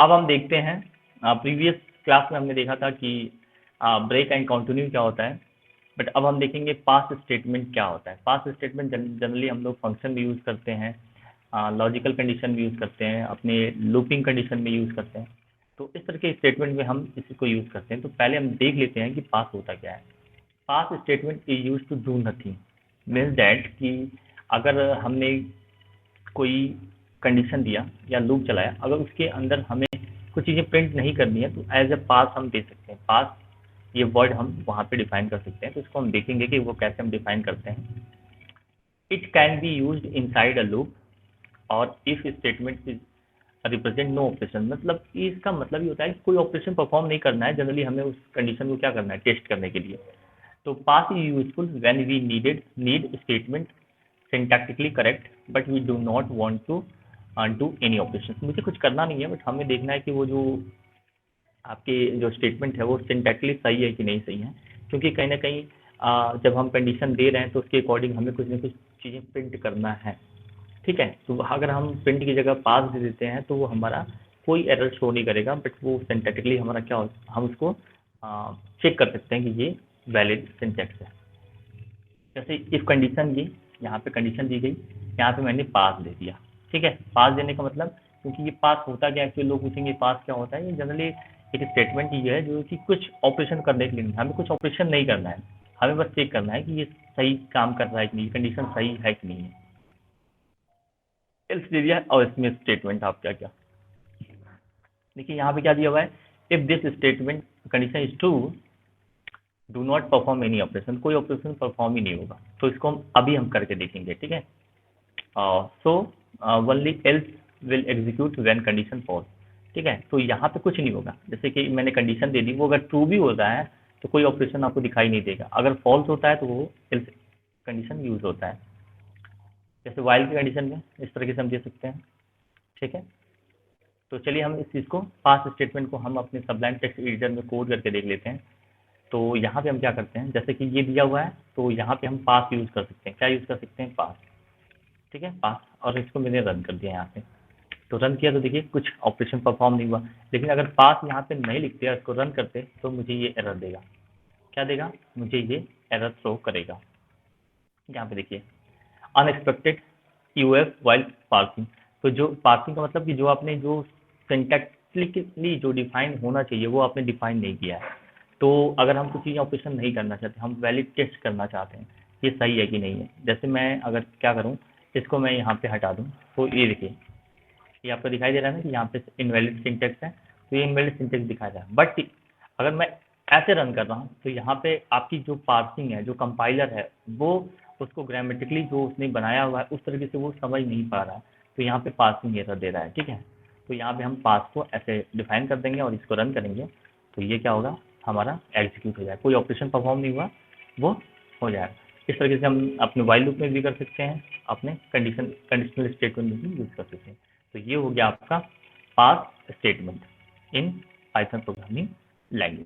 अब हम देखते हैं, प्रीवियस क्लास में हमने देखा था कि ब्रेक एंड कंटिन्यू क्या होता है, बट अब हम देखेंगे पास्ट स्टेटमेंट क्या होता है। पास्ट स्टेटमेंट जनरली हम लोग फंक्शन में यूज़ करते हैं, लॉजिकल कंडीशन में यूज़ करते हैं, अपने लूपिंग कंडीशन में यूज़ करते हैं। तो इस तरह के स्टेटमेंट में हम इसी को यूज़ करते हैं। तो पहले हम देख लेते हैं कि पास होता क्या है। Pass statement is use to do nothing, means that कि अगर हमने कोई कंडीशन दिया या लूप चलाया, अगर उसके अंदर हमें कुछ चीज़ें प्रिंट नहीं करनी है तो एज ए पास हम दे सकते हैं। पास ये वर्ड हम वहाँ पे डिफाइन कर सकते हैं। तो इसको हम देखेंगे कि वो कैसे हम डिफाइन करते हैं। It can be use inside a loop और if statement is represent no operation, मतलब इसका मतलब ये होता है कि कोई ऑपरेशन परफॉर्म नहीं करना है। जनरली हमें उस कंडीशन को क्या करना है, टेस्ट करने के लिए। तो pass is useful when we need statement syntactically correct but we do not want to do any operation. मुझे कुछ करना नहीं है, बट हमें देखना है कि वो जो आपके जो स्टेटमेंट है वो सिंटैक्टिकली सही है कि नहीं सही है। क्योंकि कहीं ना कहीं जब हम कंडीशन दे रहे हैं तो उसके अकॉर्डिंग हमें कुछ ना कुछ चीज़ें प्रिंट करना है। ठीक है, तो अगर हम प्रिंट की जगह पास दे देते हैं तो वो हमारा कोई एरर शो नहीं करेगा, बट वो सिंटैक्टिकली हमारा क्या हम उसको चेक कर सकते हैं कि ये वैलिड सिंटैक्स है। जैसे इफ कंडीशन ये, यहाँ पे कंडीशन दी गई, यहाँ पे मैंने पास दे दिया। ठीक है, पास देने का मतलब, क्योंकि ये पास होता क्या है, कि लोग पूछेंगे पास क्या होता है। ये जनरली एक स्टेटमेंट ये है जो कि कुछ ऑपरेशन करने के लिए नहीं, हमें कुछ ऑपरेशन नहीं करना है, हमें बस चेक करना है कि ये सही काम कर रहा है कि नहीं, कंडीशन सही है कि नहीं है। एल्स दे दिया और इसमें स्टेटमेंट आप क्या क्या, देखिए यहाँ पे क्या दिया हुआ है, if this statement condition is true do not perform any operation, कोई ऑपरेशन परफॉर्म ही नहीं होगा। तो इसको हम अभी हम करके देखेंगे। ठीक है, so only else will execute when condition false. ठीक है, तो यहाँ पे कुछ नहीं होगा। जैसे कि मैंने कंडीशन दे दी, वो अगर ट्रू भी होता है तो कोई ऑपरेशन आपको दिखाई नहीं देगा, अगर फॉल्स होता है तो वो एल्स कंडीशन यूज होता है। जैसे वाइल की कंडीशन में इस तरीके से हम दे सकते हैं। ठीक है, तो चलिए हम इस चीज़ को, पास स्टेटमेंट को हम अपने सबलाइन टेक्स्ट एडिटर में कोड करके देख लेते हैं। तो यहाँ पे हम क्या करते हैं, जैसे कि ये दिया हुआ है तो यहाँ पे हम पास यूज कर सकते हैं। क्या यूज कर सकते हैं, पास। ठीक है, पास, और इसको मैंने रन कर दिया यहाँ पे। तो रन किया तो देखिए कुछ ऑपरेशन परफॉर्म नहीं हुआ, लेकिन अगर पास यहाँ पे नहीं लिखते और इसको रन करते तो मुझे ये एरर देगा। क्या देगा, मुझे ये एरर थ्रो करेगा। यहाँ पे देखिए, अनएक्सपेक्टेड यूएफ वाइल पार्सिंग। तो जो पार्सिंग का मतलब कि जो आपने जो सिंटैक्टिकली जो डिफाइन होना चाहिए वो आपने डिफाइन नहीं किया है। तो अगर हम कुछ चीज़ ऑपरेशन नहीं करना चाहते, हम वैलिड टेस्ट करना चाहते हैं ये सही है कि नहीं है। जैसे मैं अगर क्या करूँ, इसको मैं यहाँ पे हटा दूँ, तो ये देखिए, ये आपको दिखाई दे रहा है ना कि यहाँ पे इनवैलिड सिंटेक्स है, तो ये इनवैलिड सिंटेक्स दिखा रहा है। बट अगर मैं ऐसे रन कर रहा हूँ तो यहाँ पे आपकी जो पार्सिंग है, जो कंपाइलर है, वो उसको ग्रामेटिकली जो उसने बनाया हुआ है उस तरीके से वो समझ नहीं पा रहा है, तो यहाँ पे पार्सिंग एरर दे रहा है। ठीक है, तो यहाँ पे हम पास को ऐसे डिफाइन कर देंगे और इसको रन करेंगे तो ये क्या होगा, हमारा एग्जीक्यूट हो जाएगा। कोई ऑपरेशन परफॉर्म नहीं हुआ, वो हो जाएगा। इस तरीके से हम अपने वाइल लूप में भी कर सकते हैं, अपने कंडीशनल स्टेटमेंट में भी यूज कर सकते हैं। तो ये हो गया आपका pass statement in Python programming language.